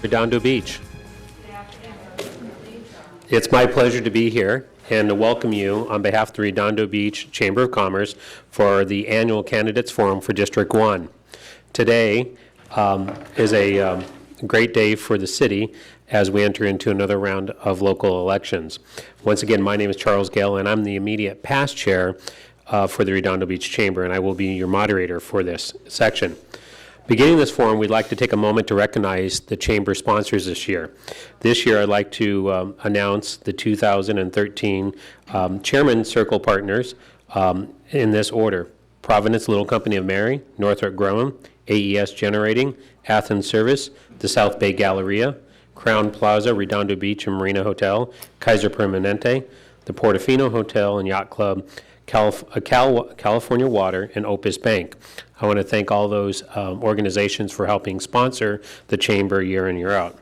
Redondo Beach. It's my pleasure to be here and to welcome you on behalf of the Redondo Beach Chamber of Commerce for the annual Candidates Forum for District 1. Today is a great day for the city as we enter into another round of local elections. Once again, my name is Charles Gale, and I'm the immediate past chair for the Redondo Beach Chamber, and I will be your moderator for this section. Beginning this forum, we'd like to take a moment to recognize the Chamber sponsors this year. This year, I'd like to announce the 2013 Chairman Circle Partners in this order: Providence Little Company of Mary, Northrop Grumman, AES Generating, Athens Service, the South Bay Galleria, Crown Plaza, Redondo Beach and Marina Hotel, Kaiser Permanente, the Portofino Hotel and Yacht Club, California Water, and Opus Bank. I want to thank all those organizations for helping sponsor the Chamber year in, year out.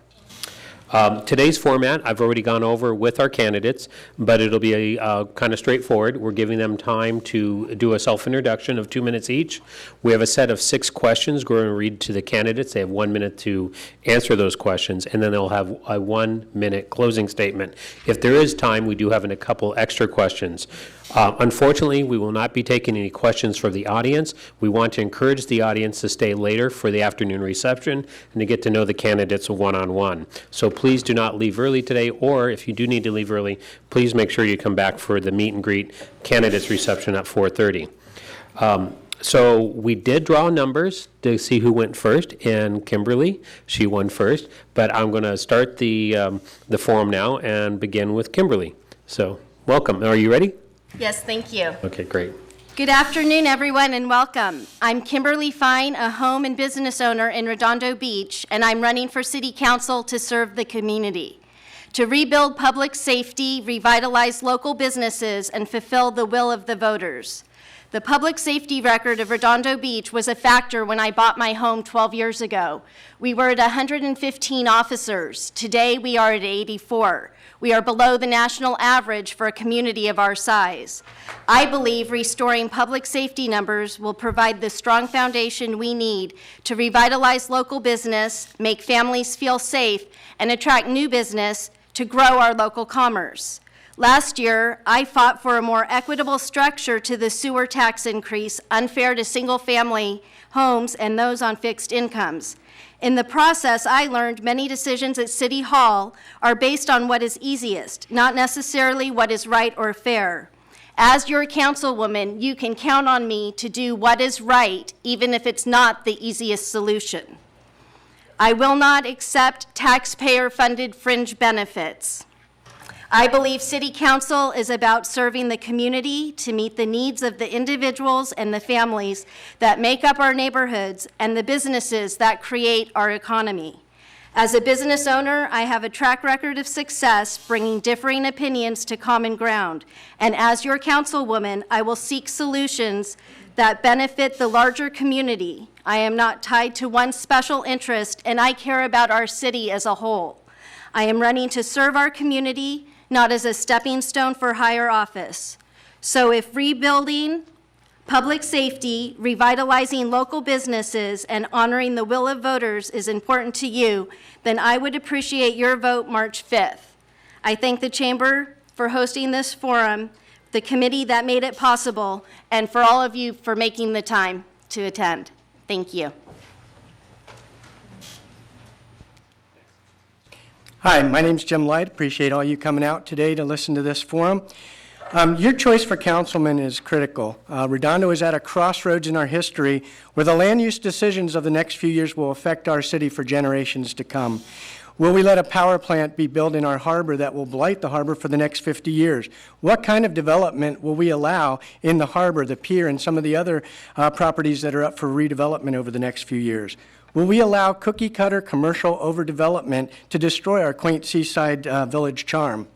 Today's format, I've already gone over with our candidates, but it'll be kind of straightforward. We're giving them time to do a self-introduction of 2 minutes each. We have a set of 6 questions we're going to read to the candidates. They have 1 minute to answer those questions, and then they'll have a 1 minute closing statement. If there is time, we do have a couple extra questions. Unfortunately, we will not be taking any questions from the audience. We want to encourage the audience to stay later for the afternoon reception and to get to know the candidates one-on-one. So please do not leave early today, or if you do need to leave early, please make sure you come back for the meet and greet candidates reception at 4:30. So we did draw numbers to see who went first, and Kimberly, she won first, but I'm going to start the forum now and begin with Kimberly. So welcome. Are you ready? Yes, thank you. Okay, great. Good afternoon, everyone, and welcome. I'm Kimberly Fine, a home and business owner in Redondo Beach, and I'm running for City Council to serve the community, to rebuild public safety, revitalize local businesses, and fulfill the will of the voters. The public safety record of Redondo Beach was a factor when I bought my home 12 years ago. We were at 115 officers. Today, we are at 84. We are below the national average for a community of our size. I believe restoring public safety numbers will provide the strong foundation we need to revitalize local business, make families feel safe, and attract new business to grow our local commerce. Last year, I fought for a more equitable structure to the sewer tax increase, unfair to single-family homes and those on fixed incomes. In the process, I learned many decisions at City Hall are based on what is easiest, not necessarily what is right or fair. As your councilwoman, you can count on me to do what is right, even if it's not the easiest solution. I will not accept taxpayer-funded fringe benefits. I believe City Council is about serving the community to meet the needs of the individuals and the families that make up our neighborhoods and the businesses that create our economy. As a business owner, I have a track record of success bringing differing opinions to common ground. And as your councilwoman, I will seek solutions that benefit the larger community. I am not tied to one special interest, and I care about our city as a whole. I am running to serve our community, not as a stepping stone for higher office. So if rebuilding public safety, revitalizing local businesses, and honoring the will of voters is important to you, then I would appreciate your vote March 5th. I thank the Chamber for hosting this forum, the committee that made it possible, and for all of you for making the time to attend. Thank you. Hi, my name's Jim Light. Appreciate all you coming out today to listen to this forum. Your choice for councilman is critical. Redondo is at a crossroads in our history where the land use decisions of the next few years will affect our city for generations to come. Will we let a power plant be built in our harbor that will blight the harbor for the next 50 years? What kind of development will we allow in the harbor, the pier, and some of the other properties that are up for redevelopment over the next few years? Will we allow cookie-cutter commercial overdevelopment to destroy our quaint seaside village charm?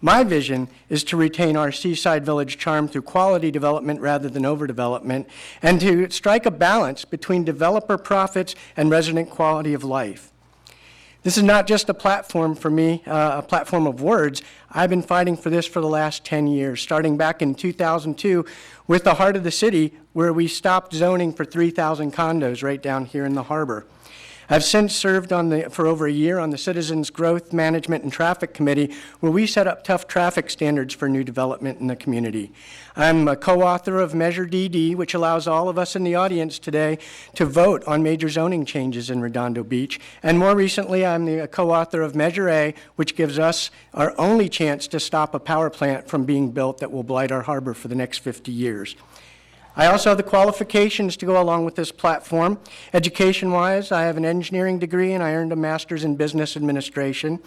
My vision is to retain our seaside village charm through quality development rather than overdevelopment, and to strike a balance between developer profits and resident quality of life. This is not just a platform for me, a platform of words. I've been fighting for this for the last 10 years, starting back in 2002 with the heart of the city, where we stopped zoning for 3,000 condos right down here in the harbor. I've since served for over a year on the Citizens Growth Management and Traffic Committee, where we set up tough traffic standards for new development in the community. I'm a co-author of Measure DD, which allows all of us in the audience today to vote on major zoning changes in Redondo Beach. And more recently, I'm the co-author of Measure A, which gives us our only chance to stop a power plant from being built that will blight our harbor for the next 50 years. I also have the qualifications to go along with this platform. Education-wise, I have an engineering degree and I earned a master's in business administration.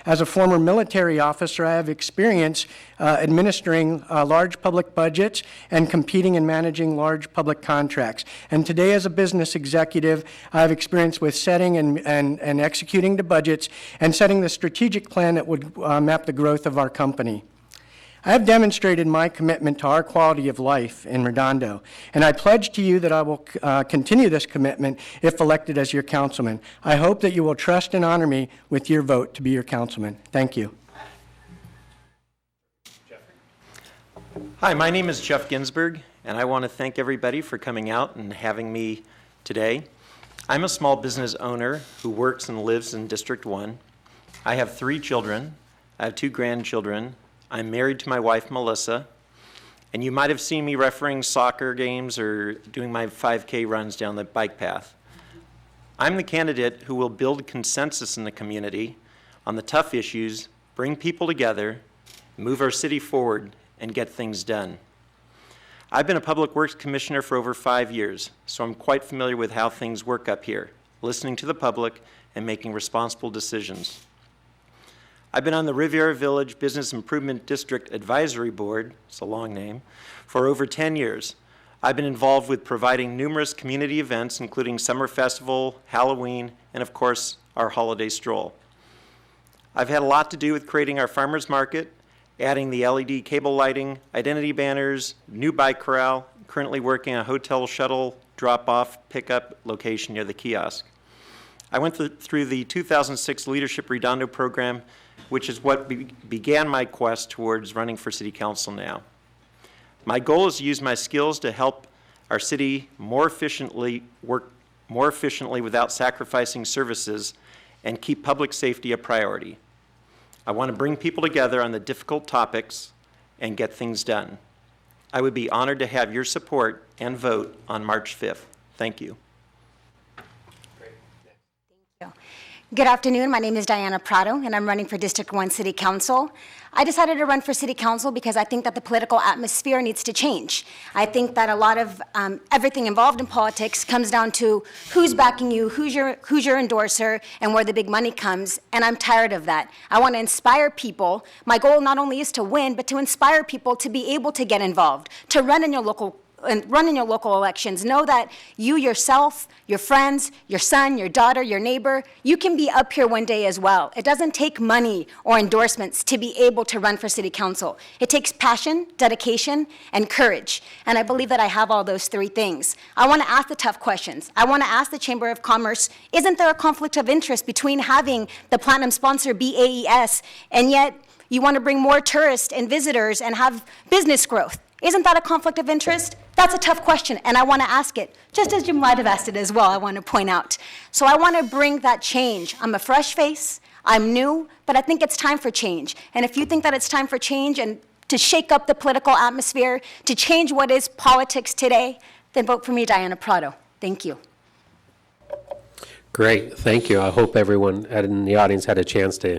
As a former military officer, I have experience administering large public budgets and competing and managing large public contracts. And today, as a business executive, I have experience with setting and executing the budgets and setting the strategic plan that would map the growth of our company. I have demonstrated my commitment to our quality of life in Redondo, and I pledge to you that I will continue this commitment if elected as your councilman. I hope that you will trust and honor me with your vote to be your councilman. Thank you. Hi, my name is Jeff Ginsberg, and I want to thank everybody for coming out and having me today. I'm a small business owner who works and lives in District 1. I have 3 children. I have 2 grandchildren. I'm married to my wife, Melissa, and you might have seen me refereeing soccer games or doing my 5K runs down the bike path. I'm the candidate who will build consensus in the community on the tough issues, bring people together, move our city forward, and get things done. I've been a Public Works Commissioner for over 5 years, so I'm quite familiar with how things work up here, listening to the public and making responsible decisions. I've been on the Riviera Village Business Improvement District Advisory Board, it's a long name, for over 10 years. I've been involved with providing numerous community events, including Summer Festival, Halloween, and of course, our holiday stroll. I've had a lot to do with creating our farmers market, adding the LED cable lighting, identity banners, new bike corral, currently working on a hotel shuttle drop-off pickup location near the kiosk. I went through the 2006 Leadership Redondo program, which is what began my quest towards running for city council now. My goal is to use my skills to help our city work more efficiently without sacrificing services and keep public safety a priority. I want to bring people together on the difficult topics and get things done. I would be honored to have your support and vote on March 5th. Thank you. Good afternoon. My name is Diana Prado, and I'm running for District 1 City Council. I decided to run for City Council because I think that the political atmosphere needs to change. I think that a lot of everything involved in politics comes down to who's backing you, who's your endorser, and where the big money comes, and I'm tired of that. I want to inspire people. My goal not only is to win, but to inspire people to be able to get involved, to run in your local elections. Know that you yourself, your friends, your son, your daughter, your neighbor, you can be up here one day as well. It doesn't take money or endorsements to be able to run for city council. It takes passion, dedication, and courage. And I believe that I have all those 3 things. I want to ask the tough questions. I want to ask the Chamber of Commerce, isn't there a conflict of interest between having the platinum sponsor BAES and yet you want to bring more tourists and visitors and have business growth? Isn't that a conflict of interest? That's a tough question, and I want to ask it, just as Jim might have asked it as well, I want to point out. So I want to bring that change. I'm a fresh face, I'm new, but I think it's time for change. And if you think that it's time for change and to shake up the political atmosphere, to change what is politics today, then vote for me, Diana Prado. Thank you. Great, thank you. I hope everyone in the audience had a chance to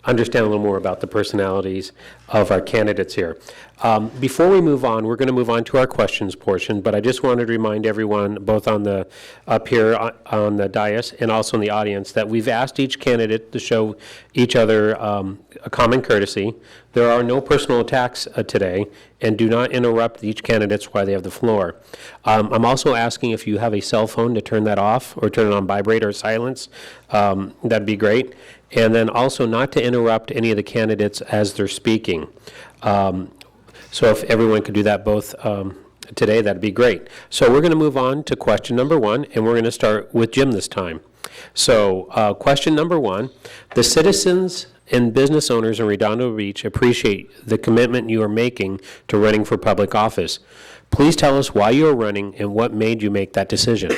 understand a little more about the personalities of our candidates here. Before we move on, we're going to move on to our questions portion, but I just wanted to remind everyone, both up here on the dais and also in the audience, that we've asked each candidate to show each other a common courtesy. There are no personal attacks today, and do not interrupt each candidate while they have the floor. I'm also asking if you have a cell phone to turn that off or turn it on vibrate or silence. That'd be great. And then also not to interrupt any of the candidates as they're speaking. So if everyone could do that both today, that'd be great. So we're going to move on to question number 1, and we're going to start with Jim this time. So question number 1, the citizens and business owners in Redondo Beach appreciate the commitment you are making to running for public office. Please tell us why you are running and what made you make that decision.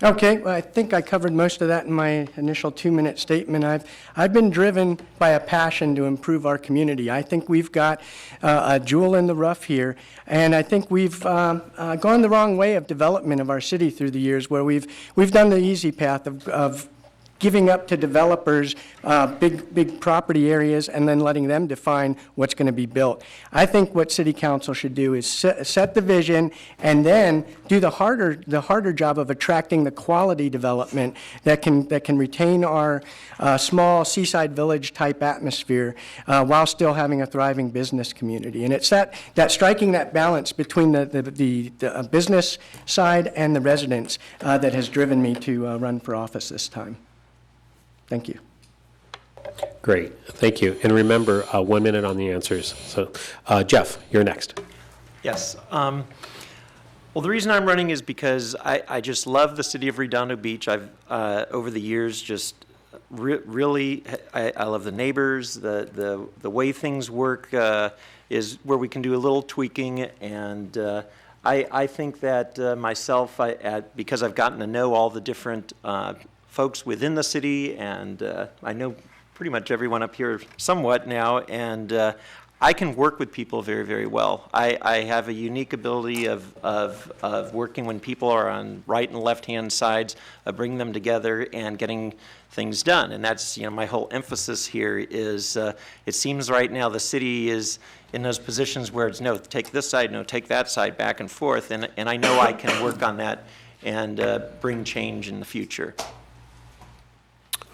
Okay, well, I think I covered most of that in my initial 2-minute statement. I've been driven by a passion to improve our community. I think we've got a jewel in the rough here, and I think we've gone the wrong way of development of our city through the years, where we've done the easy path of giving up to developers big property areas and then letting them define what's going to be built. I think what City Council should do is set the vision and then do the harder job of attracting the quality development that can retain our small seaside village type atmosphere while still having a thriving business community. And it's that striking that balance between the business side and the residents that has driven me to run for office this time. Thank you. Great, thank you. And remember, 1 minute on the answers. So, Jeff, you're next. Yes. Well, the reason I'm running is because I just love the city of Redondo Beach. I've, over the years, just really, I love the neighbors, the way things work is where we can do a little tweaking. And I think that myself, because I've gotten to know all the different folks within the city, and I know pretty much everyone up here somewhat now, and I can work with people very, very well. I have a unique ability of working when people are on right and left-hand sides, bringing them together and getting things done. And that's, my whole emphasis here is, it seems right now the city is in those positions where it's, no, take this side, no, take that side, back and forth, and I know I can work on that and bring change in the future.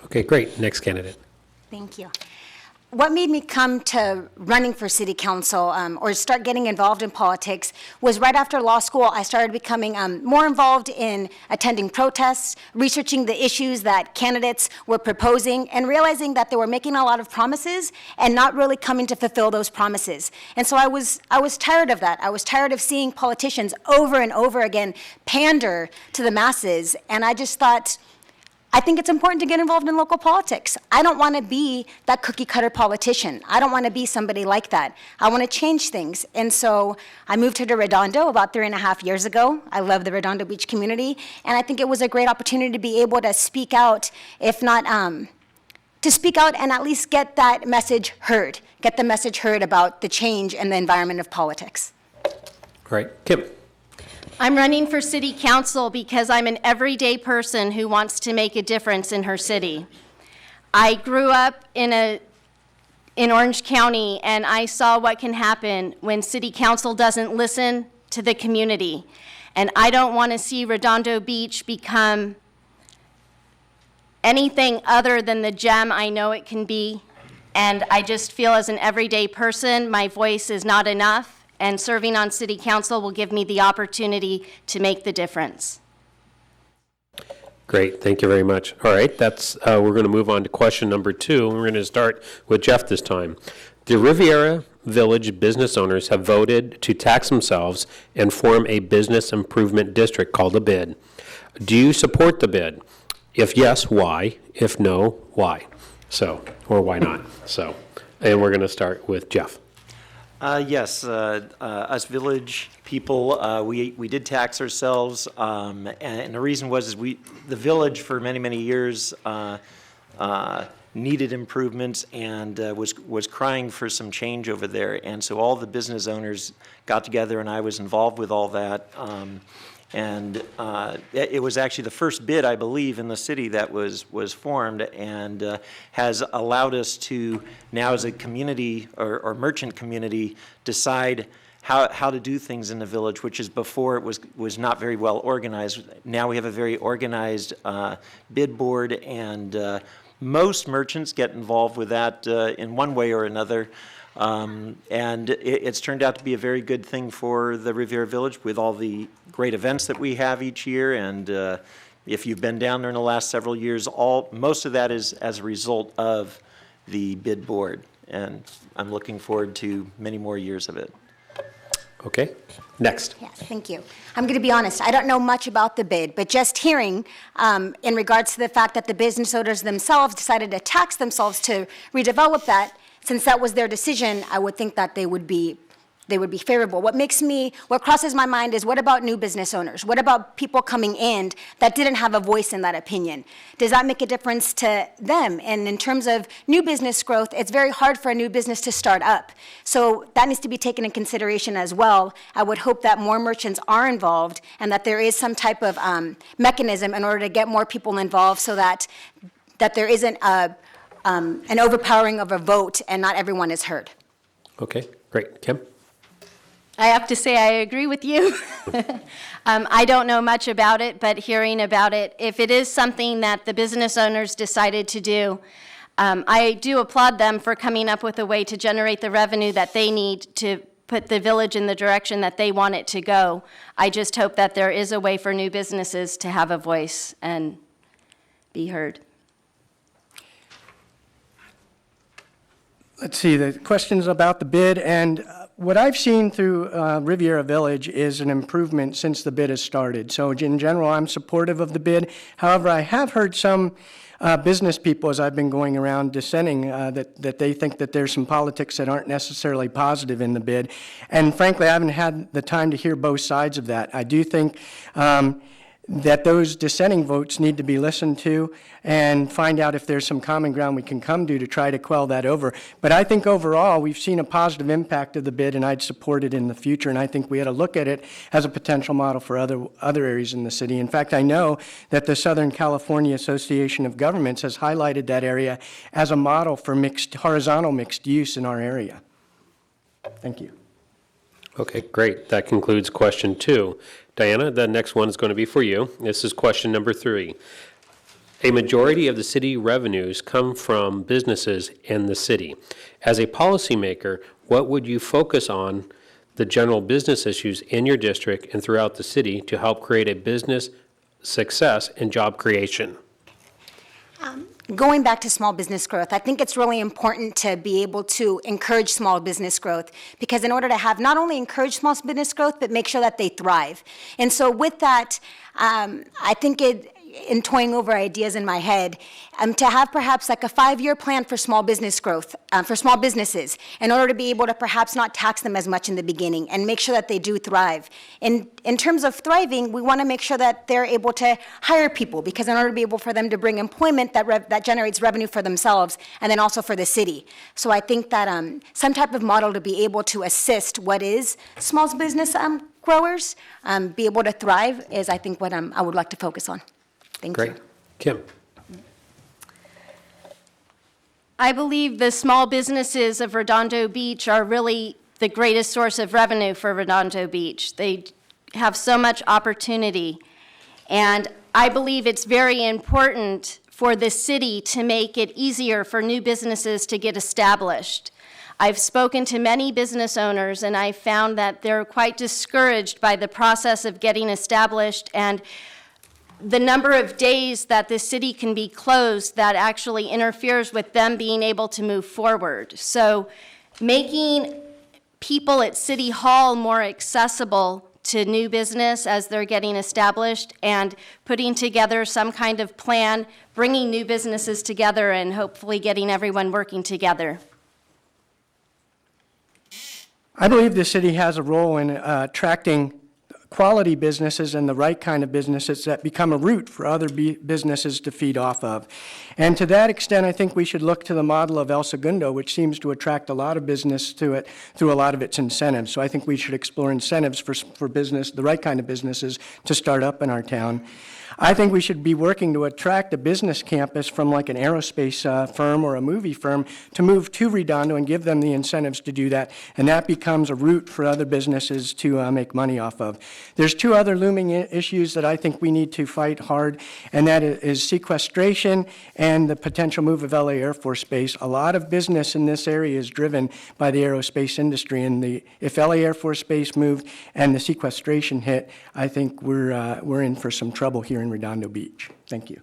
Okay, great. Next candidate. Thank you. What made me come to running for city council or start getting involved in politics was right after law school. I started becoming more involved in attending protests, researching the issues that candidates were proposing, and realizing that they were making a lot of promises and not really coming to fulfill those promises. And so I was tired of that. I was tired of seeing politicians over and over again pander to the masses, and I just thought, I think it's important to get involved in local politics. I don't want to be that cookie-cutter politician. I don't want to be somebody like that. I want to change things. And so I moved here to Redondo about 3.5 years ago. I love the Redondo Beach community, and I think it was a great opportunity to be able to speak out, if not to speak out and at least get that message heard, get the message heard about the change and the environment of politics. All right, Kim. I'm running for city council because I'm an everyday person who wants to make a difference in her city. I grew up in Orange County, and I saw what can happen when city council doesn't listen to the community. And I don't want to see Redondo Beach become anything other than the gem I know it can be. And I just feel as an everyday person, my voice is not enough. And serving on city council will give me the opportunity to make the difference. Great, thank you very much. All right, we're going to move on to question number 2. We're going to start with Jeff this time. The Riviera Village business owners have voted to tax themselves and form a business improvement district called a BID. Do you support the BID? If yes, why? If no, why? Or why not? And we're going to start with Jeff. Yes, us village people, we did tax ourselves, and the reason was the village for many, many years needed improvements and was crying for some change over there. And so all the business owners got together, and I was involved with all that. And it was actually the first bid, I believe, in the city that was formed, and has allowed us to now, as a community or merchant community, decide how to do things in the village, which is before it was not very well organized. Now we have a very organized bid board, and most merchants get involved with that in one way or another. And it's turned out to be a very good thing for the Riviera Village with all the great events that we have each year. And if you've been down there in the last several years, most of that is as a result of the bid board. And I'm looking forward to many more years of it. Okay, next. Yes, thank you. I'm going to be honest, I don't know much about the bid, but just hearing in regards to the fact that the business owners themselves decided to tax themselves to redevelop that, since that was their decision, I would think that they would be they would be favorable. What crosses my mind is, what about new business owners? What about people coming in that didn't have a voice in that opinion? Does that make a difference to them? And in terms of new business growth, it's very hard for a new business to start up. So that needs to be taken in consideration as well. I would hope that more merchants are involved and that there is some type of mechanism in order to get more people involved so that there isn't an overpowering of a vote and not everyone is heard. Okay, great. Kim? I have to say I agree with you. I don't know much about it, but hearing about it, if it is something that the business owners decided to do, I do applaud them for coming up with a way to generate the revenue that they need to put the village in the direction that they want it to go. I just hope that there is a way for new businesses to have a voice and be heard. Let's see, the questions about the bid, and what I've seen through Riviera Village is an improvement since the bid has started. So in general, I'm supportive of the bid. However, I have heard some business people, as I've been going around dissenting, that they think that there's some politics that aren't necessarily positive in the bid. And frankly, I haven't had the time to hear both sides of that. I do think that those dissenting votes need to be listened to and find out if there's some common ground we can come to try to quell that over. But I think overall, we've seen a positive impact of the bid, and I'd support it in the future, and I think we ought to look at it as a potential model for other areas in the city. In fact, I know that the Southern California Association of Governments has highlighted that area as a model for horizontal mixed use in our area. Thank you. Okay, great. That concludes question 2. Diana, the next one is going to be for you. This is question number 3. A majority of the city revenues come from businesses in the city. As a policymaker, what would you focus on the general business issues in your district and throughout the city to help create a business success and job creation? Going back to small business growth, I think it's really important to be able to encourage small business growth, because in order to have not only encourage small business growth, but make sure that they thrive. And so with that, I think in toying over ideas in my head, to have perhaps like a 5-year plan for small business growth, for small businesses, in order to be able to perhaps not tax them as much in the beginning and make sure that they do thrive. In terms of thriving, we want to make sure that they're able to hire people, because in order to be able for them to bring employment that generates revenue for themselves and then also for the city. So I think that some type of model to be able to assist what is small business growers, be able to thrive is, I think, what I would like to focus on. Thank you. Great. Kim? I believe the small businesses of Redondo Beach are really the greatest source of revenue for Redondo Beach. They have so much opportunity. And I believe it's very important for the city to make it easier for new businesses to get established. I've spoken to many business owners, and I found that they're quite discouraged by the process of getting established and the number of days that the city can be closed that actually interferes with them being able to move forward. So making people at City Hall more accessible to new business as they're getting established, and putting together some kind of plan, bringing new businesses together and hopefully getting everyone working together. I believe the city has a role in attracting quality businesses and the right kind of businesses that become a route for other businesses to feed off of. And to that extent, I think we should look to the model of El Segundo, which seems to attract a lot of business to it through a lot of its incentives. So I think we should explore incentives for business, the right kind of businesses to start up in our town. I think we should be working to attract a business campus from like an aerospace firm or a movie firm to move to Redondo and give them the incentives to do that. And that becomes a route for other businesses to make money off of. There's 2 other looming issues that I think we need to fight hard, and that is sequestration and the potential move of LA Air Force Base. A lot of business in this area is driven by the aerospace industry, and if LA Air Force Base moved and the sequestration hit, I think we're in for some trouble here in Redondo Beach. Thank you.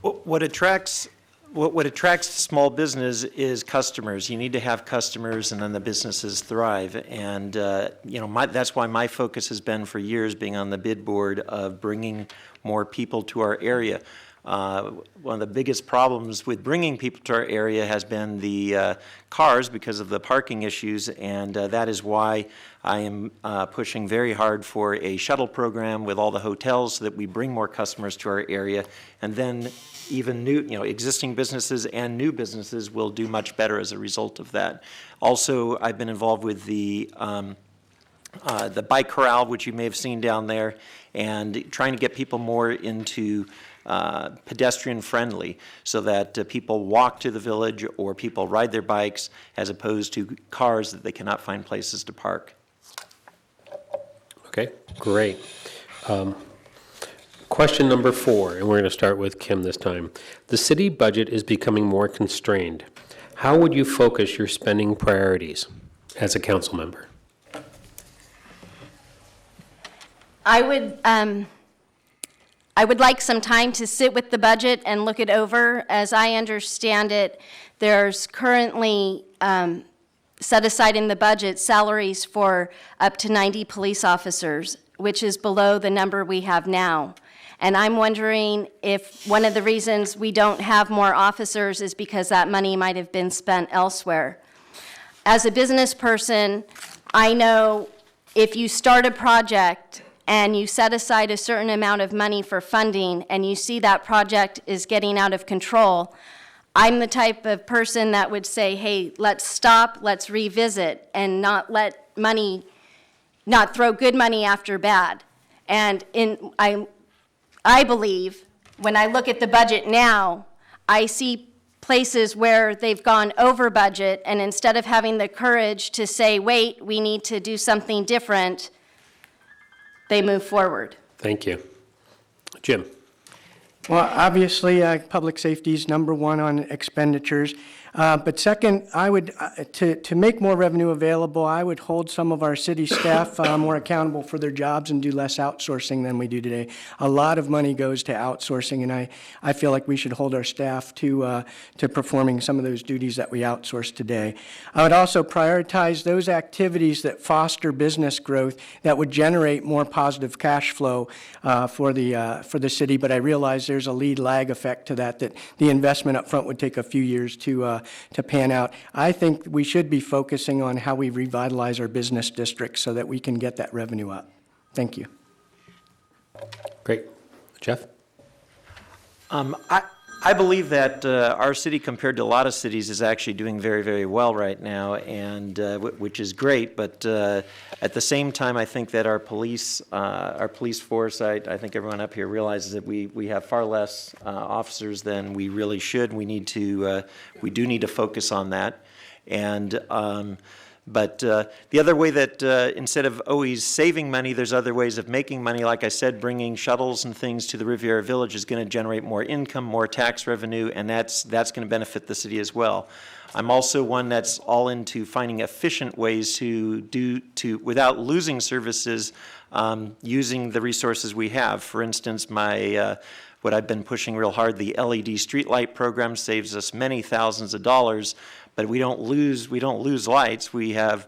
What attracts small business is customers. You need to have customers, and then the businesses thrive. And that's why my focus has been for years being on the bid board of bringing more people to our area. one of the biggest problems with bringing people to our area has been the cars because of the parking issues, and that is why I am pushing very hard for a shuttle program with all the hotels so that we bring more customers to our area, and then even new, existing businesses and new businesses will do much better as a result of that. Also, I've been involved with the bike corral, which you may have seen down there, and trying to get people more into pedestrian friendly so that people walk to the village or people ride their bikes as opposed to cars that they cannot find places to park. Okay, great. Question number 4, and we're going to start with Kim this time. The city budget is becoming more constrained. How would you focus your spending priorities as a council member? I would like some time to sit with the budget and look it over. As I understand it, there's currently set aside in the budget salaries for up to 90 police officers, which is below the number we have now. And I'm wondering if one of the reasons we don't have more officers is because that money might have been spent elsewhere. As a business person, I know if you start a project and you set aside a certain amount of money for funding and you see that project is getting out of control, I'm the type of person that would say, hey, let's stop, let's revisit, and not throw good money after bad. And I believe, when I look at the budget now, I see places where they've gone over budget, and instead of having the courage to say, wait, we need to do something different, they move forward. Thank you. Jim? Well, obviously, public safety is number one on expenditures. But second, I would, to make more revenue available, I would hold some of our city staff more accountable for their jobs and do less outsourcing than we do today. A lot of money goes to outsourcing, and I feel like we should hold our staff to performing some of those duties that we outsource today. I would also prioritize those activities that foster business growth that would generate more positive cash flow for the city, but I realize there's a lead lag effect to that the investment up front would take a few years to pan out. I think we should be focusing on how we revitalize our business districts so that we can get that revenue up. Thank you. Great. Jeff? I believe that our city, compared to a lot of cities, is actually doing very, very well right now, and which is great. But at the same time, I think that our police force, I think everyone up here realizes that we have far less officers than we really should. We do need to focus on that, and. But the other way that instead of always saving money, there's other ways of making money. Like I said, bringing shuttles and things to the Riviera Village is going to generate more income, more tax revenue, and that's going to benefit the city as well. I'm also one that's all into finding efficient ways to without losing services, using the resources we have. For instance, what I've been pushing real hard, the LED streetlight program saves us many thousands of dollars. But we don't lose lights. We have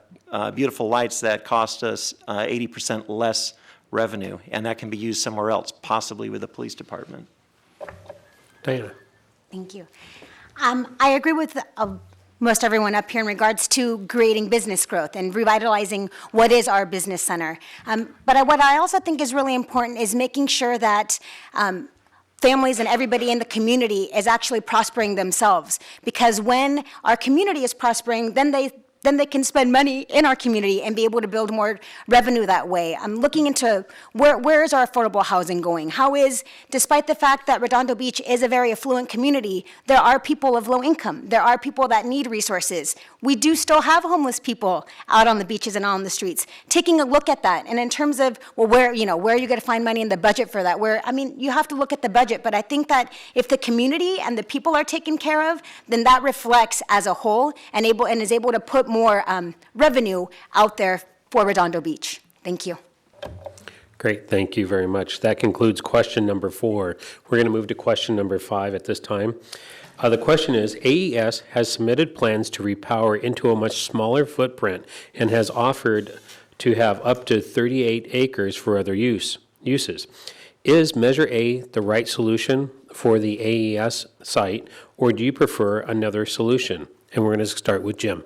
beautiful lights that cost us 80% less revenue, and that can be used somewhere else, possibly with the police department. Diana? Thank you. I agree with most everyone up here in regards to creating business growth and revitalizing what is our business center. But what I also think is really important is making sure that families and everybody in the community is actually prospering themselves. Because when our community is prospering, then they can spend money in our community and be able to build more revenue that way. I'm looking into where is our affordable housing going? How is, despite the fact that Redondo Beach is a very affluent community, there are people of low income. There are people that need resources. We do still have homeless people out on the beaches and on the streets. Taking a look at that, and in terms of, well, where are you going to find money in the budget for that? You have to look at the budget, but I think that if the community and the people are taken care of, then that reflects as a whole and is able to put more revenue out there for Redondo Beach. Thank you. Great, thank you very much. That concludes question number 4. We're going to move to question number 5 at this time. The question is, AES has submitted plans to repower into a much smaller footprint and has offered to have up to 38 acres for other uses. Is Measure A the right solution for the AES site, or do you prefer another solution? And we're going to start with Jim.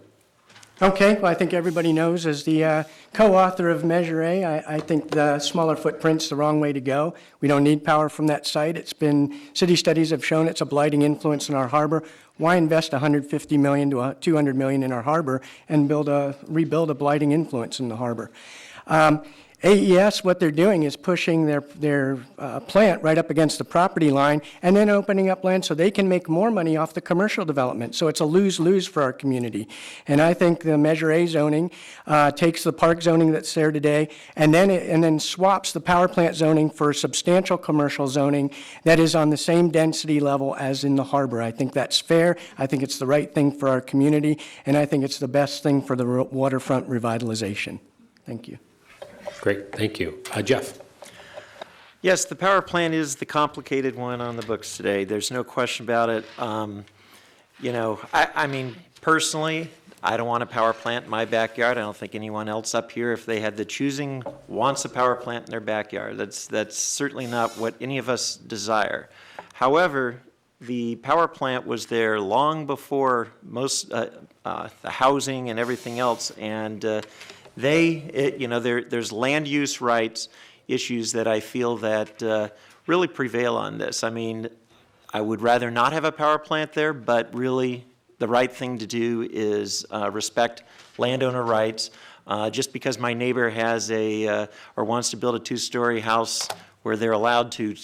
Okay, well, I think everybody knows, as the co-author of Measure A, I think the smaller footprint's the wrong way to go. We don't need power from that site. City studies have shown it's a blighting influence in our harbor. Why invest $150 million to $200 million in our harbor and rebuild a blighting influence in the harbor? AES, what they're doing is pushing their plant right up against the property line and then opening up land so they can make more money off the commercial development. So it's a lose-lose for our community. And I think the Measure A zoning takes the park zoning that's there today and then swaps the power plant zoning for substantial commercial zoning that is on the same density level as in the harbor. I think that's fair. I think it's the right thing for our community, and I think it's the best thing for the waterfront revitalization. Thank you. Great, thank you. Jeff? Yes, the power plant is the complicated one on the books today. There's no question about it. I mean, personally, I don't want a power plant in my backyard. I don't think anyone else up here, if they had the choosing, wants a power plant in their backyard. That's certainly not what any of us desire. However, the power plant was there long before most the housing and everything else, and there's land use rights issues that I feel that really prevail on this. I mean, I would rather not have a power plant there, but really the right thing to do is respect landowner rights. Just because my neighbor has or wants to build a two-story house where they're allowed to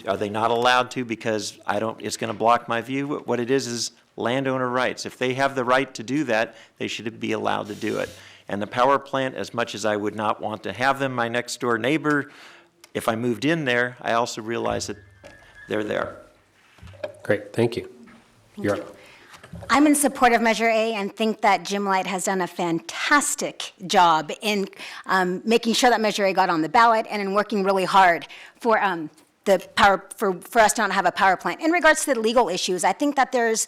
are they not allowed to because it's going to block my view? What it is landowner rights. If they have the right to do that, they should be allowed to do it. And the power plant, as much as I would not want to have them, my next door neighbor, if I moved in there, I also realize that they're there. Great, thank you. You're up. I'm in support of Measure A and think that Jim Light has done a fantastic job in making sure that Measure A got on the ballot and in working really hard for for us not to have a power plant. In regards to the legal issues, I think that there's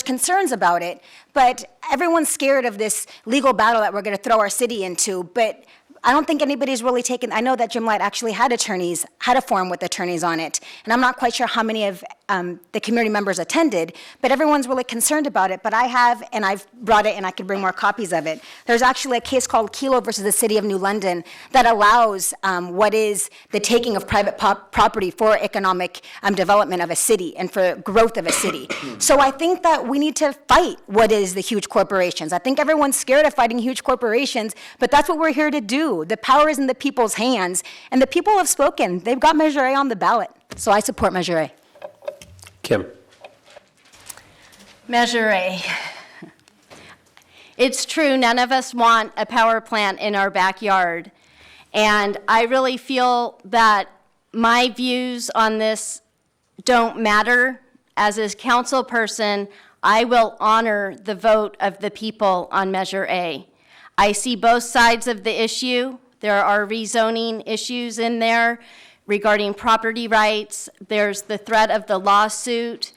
concerns about it, but everyone's scared of this legal battle that we're going to throw our city into. But I don't think anybody's really taken. I know that Jim Light actually had a forum with attorneys on it, and I'm not quite sure how many of the community members attended, but everyone's really concerned about it. But I have, and I've brought it, and I could bring more copies of it. There's actually a case called Kelo versus the City of New London that allows what is the taking of private property for economic development of a city and for growth of a city. So I think that we need to fight what is the huge corporations. I think everyone's scared of fighting huge corporations, but that's what we're here to do. The power is in the people's hands, and the people have spoken. They've got Measure A on the ballot, so I support Measure A. Kim? Measure A. It's true, none of us want a power plant in our backyard. And I really feel that my views on this don't matter. As a council person, I will honor the vote of the people on Measure A. I see both sides of the issue. There are rezoning issues in there regarding property rights. There's the threat of the lawsuit.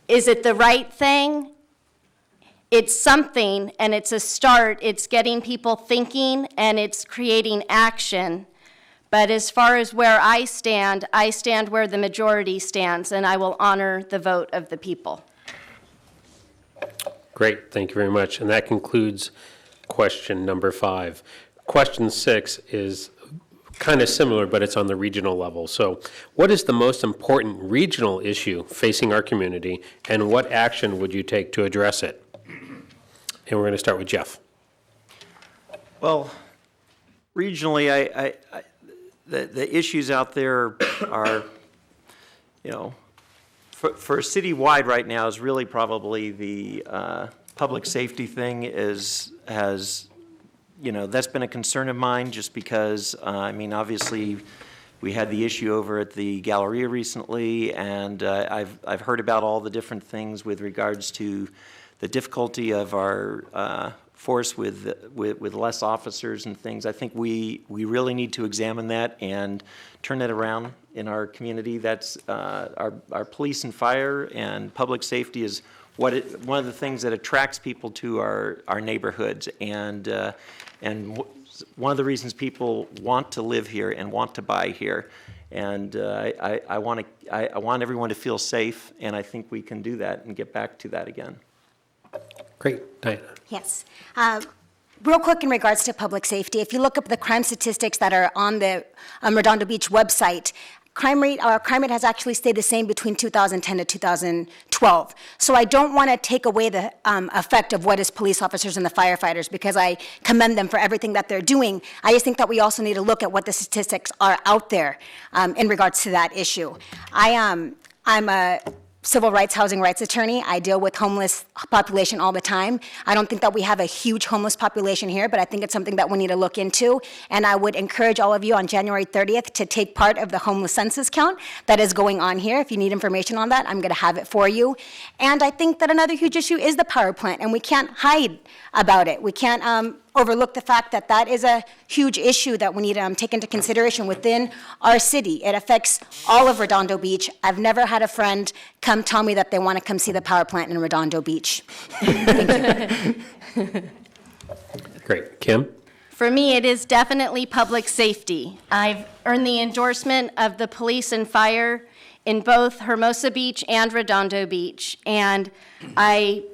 Is it the right thing? It's something, and it's a start. It's getting people thinking, and it's creating action. But as far as where I stand where the majority stands, and I will honor the vote of the people. Great, thank you very much. And that concludes question number 5. Question 6 is kind of similar, but it's on the regional level. So what is the most important regional issue facing our community, and what action would you take to address it? And we're going to start with Jeff. Well, regionally, the issues out there are, for citywide right now is really probably the public safety thing has that's been a concern of mine just because, obviously we had the issue over at the Galleria recently, and I've heard about all the different things with regards to the difficulty of our force with less officers and things. I think we really need to examine that and turn that around in our community. That's our police and fire and public safety is one of the things that attracts people to our neighborhoods, and one of the reasons people want to live here and want to buy here. And I want everyone to feel safe, and I think we can do that and get back to that again. Great. Diana? Yes. Real quick in regards to public safety, if you look up the crime statistics that are on the Redondo Beach website, crime rate has actually stayed the same between 2010 to 2012. So I don't want to take away the effect of what is police officers and the firefighters, because I commend them for everything that they're doing. I just think that we also need to look at what the statistics are out there in regards to that issue. I'm a civil rights, housing rights attorney. I deal with homeless population all the time. I don't think that we have a huge homeless population here, but I think it's something that we need to look into. And I would encourage all of you on January 30th to take part of the homeless census count that is going on here. If you need information on that, I'm going to have it for you. And I think that another huge issue is the power plant, and we can't hide about it. We can't overlook the fact that that is a huge issue that we need to take into consideration within our city. It affects all of Redondo Beach. I've never had a friend come tell me that they want to come see the power plant in Redondo Beach. Great. Kim? For me, it is definitely public safety. I've earned the endorsement of the police and fire in both Hermosa Beach and Redondo Beach, and I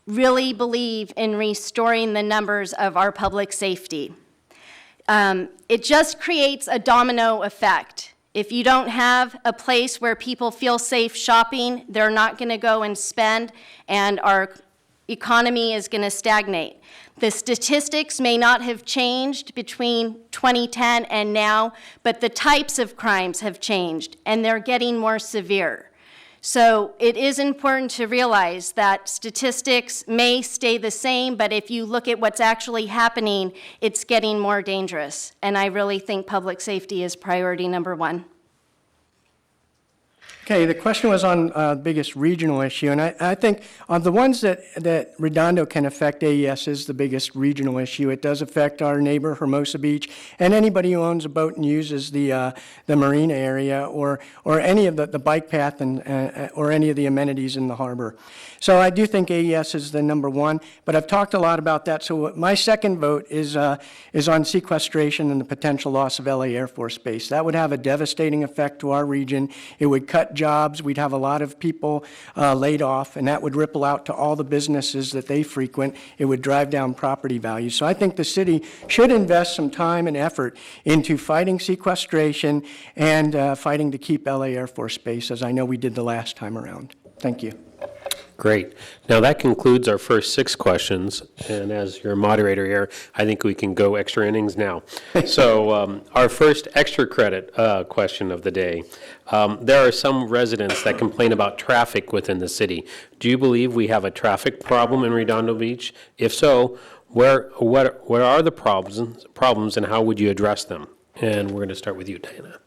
really believe in restoring the numbers of our public safety. It just creates a domino effect. If you don't have a place where people feel safe shopping, they're not going to go and spend, and our economy is going to stagnate. The statistics may not have changed between 2010 and now, but the types of crimes have changed, and they're getting more severe. So it is important to realize that statistics may stay the same, but if you look at what's actually happening, it's getting more dangerous. And I really think public safety is priority number one. Okay, the question was on the biggest regional issue, and I think on the ones that Redondo can affect, AES is the biggest regional issue. It does affect our neighbor, Hermosa Beach, and anybody who owns a boat and uses the marina area or any of the bike path and or any of the amenities in the harbor. So I do think AES is the number one, but I've talked a lot about that. So my second vote is on sequestration and the potential loss of LA Air Force Base. That would have a devastating effect to our region. It would cut jobs. We'd have a lot of people laid off, and that would ripple out to all the businesses that they frequent. It would drive down property values. So I think the city should invest some time and effort into fighting sequestration and fighting to keep LA Air Force Base, as I know we did the last time around. Thank you. Great. Now, that concludes our first 6 questions, and as your moderator here, I think we can go extra innings now. So our first extra credit question of the day. There are some residents that complain about traffic within the city. Do you believe we have a traffic problem in Redondo Beach? If so, what are the problems and how would you address them? And we're going to start with you, Diana.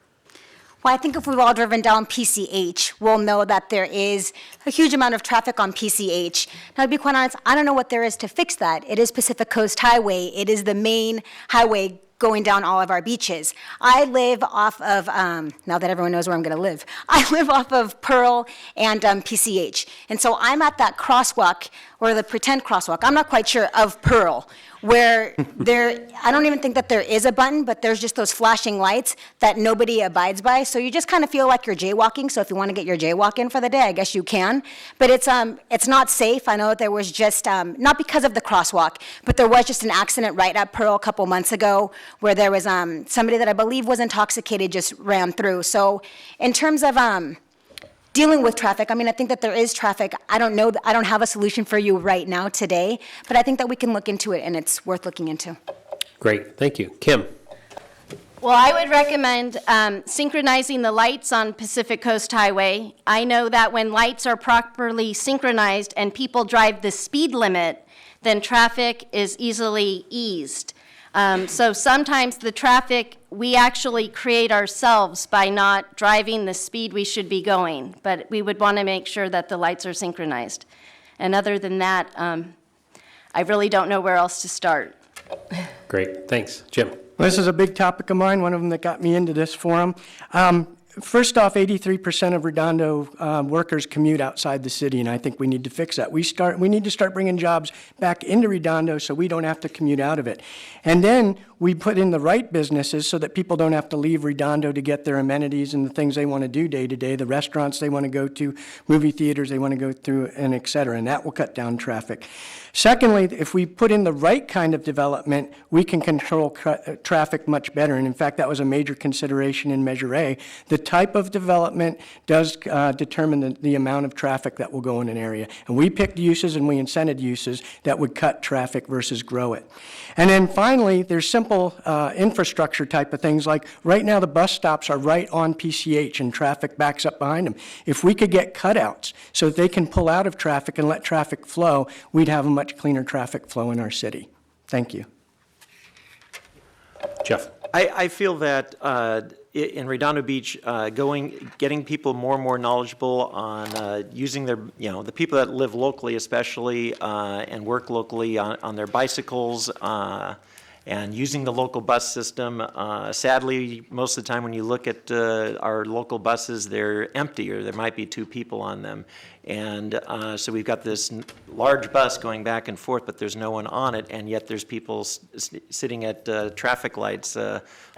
Well, I think if we've all driven down PCH, we'll know that there is a huge amount of traffic on PCH. Now, to be quite honest, I don't know what there is to fix that. It is Pacific Coast Highway. It is the main highway going down all of our beaches. I live off of, now that everyone knows where I'm going to live, I live off of Pearl and PCH. And so I'm at that crosswalk, or the pretend crosswalk, I'm not quite sure, of Pearl, where I don't even think that there is a button, but there's just those flashing lights that nobody abides by. So you just kind of feel like you're jaywalking. So if you want to get your jaywalk in for the day, I guess you can. But it's not safe. I know that there was just, not because of the crosswalk, but there was just an accident right at Pearl a couple months ago where there was somebody that I believe was intoxicated just ran through. So in terms of dealing with traffic, I mean, I think that there is traffic. I don't know, I don't have a solution for you right now today, but I think that we can look into it, and it's worth looking into. Great, thank you. Kim? Well, I would recommend synchronizing the lights on Pacific Coast Highway. I know that when lights are properly synchronized and people drive the speed limit, then traffic is easily eased. So sometimes the traffic we actually create ourselves by not driving the speed we should be going, but we would want to make sure that the lights are synchronized. And other than that, I really don't know where else to start. Great, thanks. Jim? This is a big topic of mine, one of them that got me into this forum. First off, 83% of Redondo workers commute outside the city, and I think we need to fix that. We need to start bringing jobs back into Redondo so we don't have to commute out of it. And then we put in the right businesses so that people don't have to leave Redondo to get their amenities and the things they want to do day to day, the restaurants they want to go to, movie theaters they want to go through, and et cetera, and that will cut down traffic. Secondly, if we put in the right kind of development, we can control traffic much better. And in fact, that was a major consideration in Measure A. The type of development does determine the amount of traffic that will go in an area. And we picked uses and we incented uses that would cut traffic versus grow it. And then finally, there's simple infrastructure type of things, like right now the bus stops are right on PCH and traffic backs up behind them. If we could get cutouts so that they can pull out of traffic and let traffic flow, we'd have a much cleaner traffic flow in our city. Thank you. Jeff? I feel that in Redondo Beach, getting people more and more knowledgeable on using their, the people that live locally especially and work locally on their bicycles and using the local bus system. Sadly, most of the time when you look at our local buses, they're empty or there might be 2 people on them. And so we've got this large bus going back and forth, but there's no one on it, and yet there's people sitting at traffic lights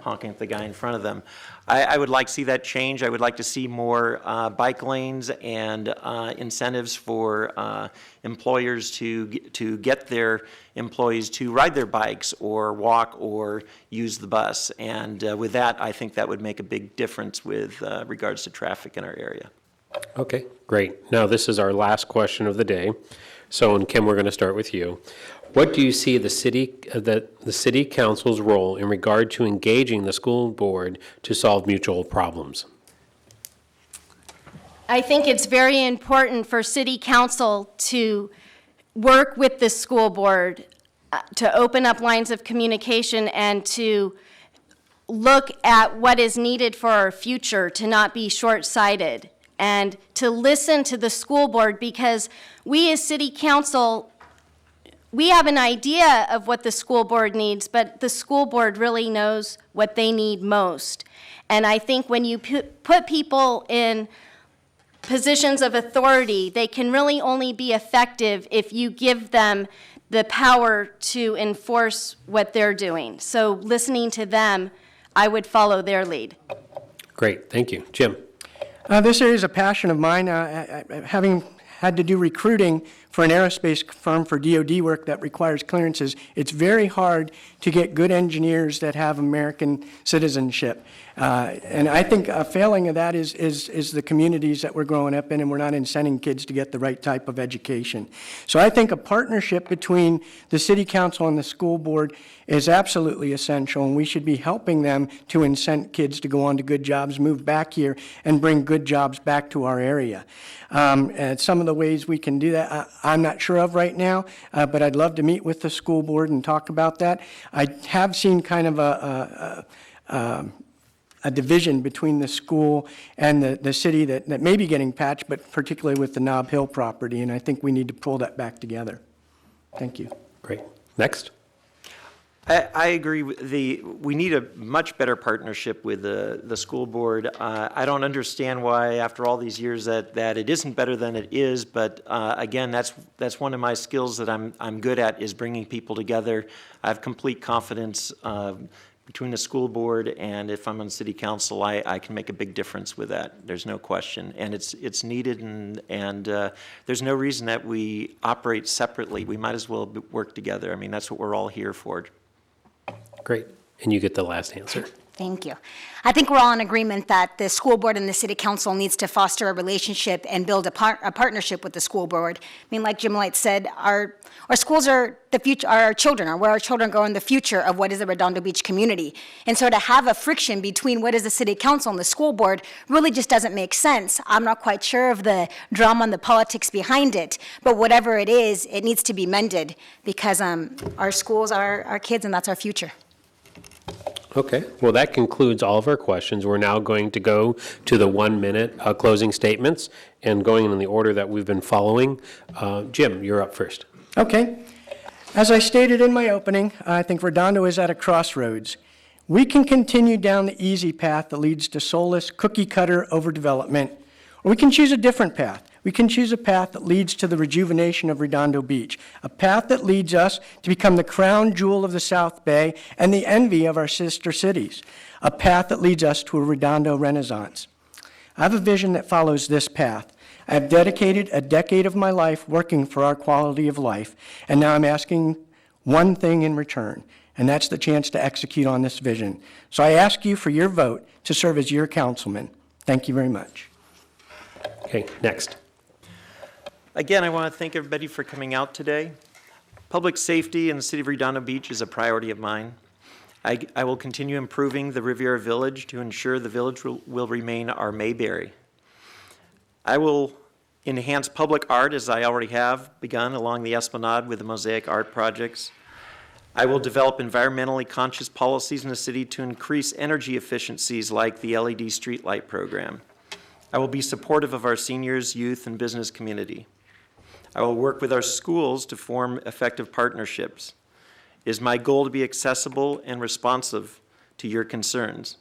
honking at the guy in front of them. I would like to see that change. I would like to see more bike lanes and incentives for employers to get their employees to ride their bikes or walk or use the bus. And with that, I think that would make a big difference with regards to traffic in our area. Okay, great. Now, this is our last question of the day. So, and Kim, we're going to start with you. What do you see the city council's role in regard to engaging the school board to solve mutual problems? I think it's very important for city council to work with the school board to open up lines of communication and to look at what is needed for our future, to not be short-sighted, and to listen to the school board, because we as city council, we have an idea of what the school board needs, but the school board really knows what they need most. And I think when you put people in positions of authority, they can really only be effective if you give them the power to enforce what they're doing. So listening to them, I would follow their lead. Great, thank you. Jim? This area is a passion of mine. Having had to do recruiting for an aerospace firm for DoD work that requires clearances, it's very hard to get good engineers that have American citizenship. And I think a failing of that is the communities that we're growing up in, and we're not incenting kids to get the right type of education. So I think a partnership between the city council and the school board is absolutely essential, and we should be helping them to incent kids to go on to good jobs, move back here, and bring good jobs back to our area. And some of the ways we can do that, I'm not sure of right now, but I'd love to meet with the school board and talk about that. I have seen kind of a division between the school and the city that may be getting patched, but particularly with the Nob Hill property, and I think we need to pull that back together. Thank you. Great. Next. I agree. We need a much better partnership with the school board. I don't understand why, after all these years, that it isn't better than it is. But again, that's one of my skills that I'm good at, is bringing people together. I have complete confidence between the school board, and if I'm on city council, I can make a big difference with that. There's no question, and it's needed, and there's no reason that we operate separately. We might as well work together. I mean, that's what we're all here for. Great. And you get the last answer. Thank you. I think we're all in agreement that the school board and the city council needs to foster a relationship and build a partnership with the school board. I mean, like Jim Light said, our schools are the future, our children are where our children go in the future of what is the Redondo Beach community. And so to have a friction between what is the city council and the school board really just doesn't make sense. I'm not quite sure of the drama and the politics behind it, but whatever it is, it needs to be mended, because our schools are our kids, and that's our future. Okay, well, that concludes all of our questions. We're now going to go to the 1-minute closing statements, and going in the order that we've been following. Jim, you're up first. Okay. As I stated in my opening, I think Redondo is at a crossroads. We can continue down the easy path that leads to soulless, cookie-cutter overdevelopment, or we can choose a different path. We can choose a path that leads to the rejuvenation of Redondo Beach, a path that leads us to become the crown jewel of the South Bay and the envy of our sister cities, a path that leads us to a Redondo Renaissance. I have a vision that follows this path. I have dedicated a decade of my life working for our quality of life, and now I'm asking one thing in return, and that's the chance to execute on this vision. So I ask you for your vote to serve as your councilman. Thank you very much. Okay, next. Again, I want to thank everybody for coming out today. Public safety in the city of Redondo Beach is a priority of mine. I will continue improving the Riviera Village to ensure the village will remain our Mayberry. I will enhance public art as I already have begun along the Esplanade with the mosaic art projects. I will develop environmentally conscious policies in the city to increase energy efficiencies like the LED streetlight program. I will be supportive of our seniors, youth, and business community. I will work with our schools to form effective partnerships. It is my goal to be accessible and responsive to your concerns.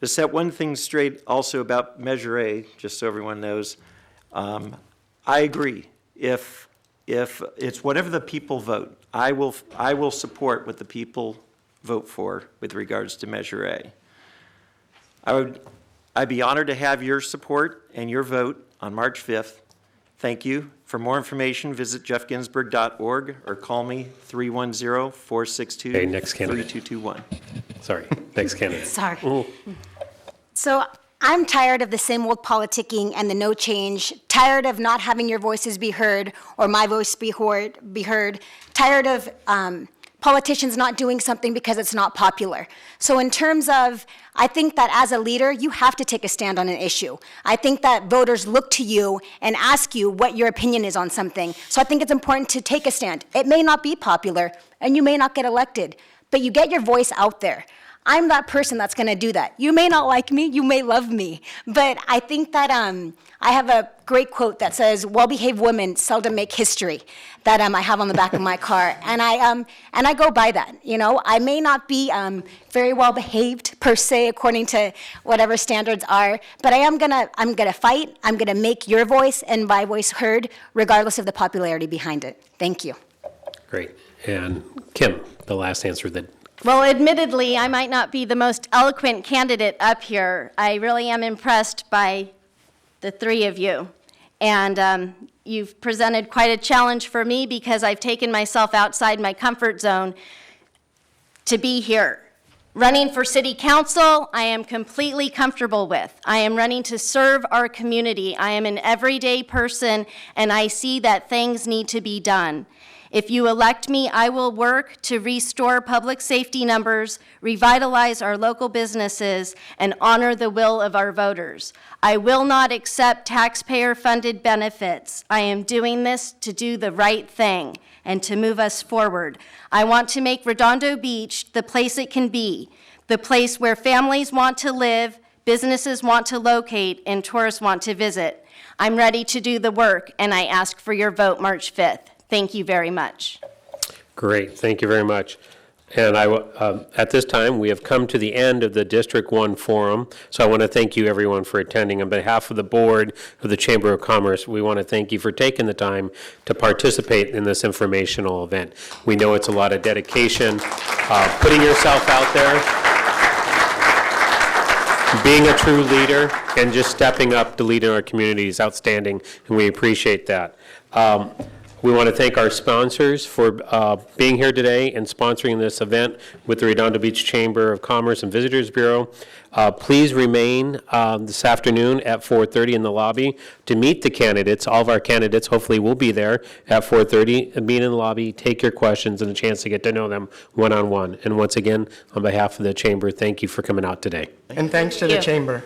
To set one thing straight also about Measure A, just so everyone knows, I agree. If it's whatever the people vote, I will support what the people vote for with regards to Measure A. I'd be honored to have your support and your vote on March 5th. Thank you. For more information, visit jeffginsburg.org or call me 310-462-3221. Okay, next candidate. Sorry, next candidate. Sorry. Ooh. So I'm tired of the same old politicking and the no change, tired of not having your voices be heard or my voice be heard, tired of politicians not doing something because it's not popular. So in terms of, I think that as a leader, you have to take a stand on an issue. I think that voters look to you and ask you what your opinion is on something. So I think it's important to take a stand. It may not be popular, and you may not get elected, but you get your voice out there. I'm that person that's going to do that. You may not like me, you may love me, but I think that I have a great quote that says, "Well-behaved women seldom make history," that I have on the back of my car, and I go by that. You know, I may not be very well-behaved per se, according to whatever standards are, but I'm gonna fight. I'm gonna make your voice and my voice heard, regardless of the popularity behind it. Thank you. Great. And Kim, the last answer that. Well, admittedly, I might not be the most eloquent candidate up here. I really am impressed by the three of you. And you've presented quite a challenge for me because I've taken myself outside my comfort zone to be here. Running for city council, I am completely comfortable with. I am running to serve our community. I am an everyday person, and I see that things need to be done. If you elect me, I will work to restore public safety numbers, revitalize our local businesses, and honor the will of our voters. I will not accept taxpayer-funded benefits. I am doing this to do the right thing and to move us forward. I want to make Redondo Beach the place it can be, the place where families want to live, businesses want to locate, and tourists want to visit. I'm ready to do the work, and I ask for your vote March 5th. Thank you very much. Great, thank you very much. And at this time, we have come to the end of the District 1 Forum, so I want to thank you, everyone, for attending. On behalf of the Board of the Chamber of Commerce, we want to thank you for taking the time to participate in this informational event. We know it's a lot of dedication, putting yourself out there, being a true leader, and just stepping up to lead in our community is outstanding, and we appreciate that. We want to thank our sponsors for being here today and sponsoring this event with the Redondo Beach Chamber of Commerce and Visitors Bureau. Please remain this afternoon at 4:30 in the lobby to meet the candidates. All of our candidates hopefully will be there at 4:30. Meet in the lobby, take your questions, and a chance to get to know them one-on-one. And once again, on behalf of the Chamber, thank you for coming out today. And thanks to the Chamber.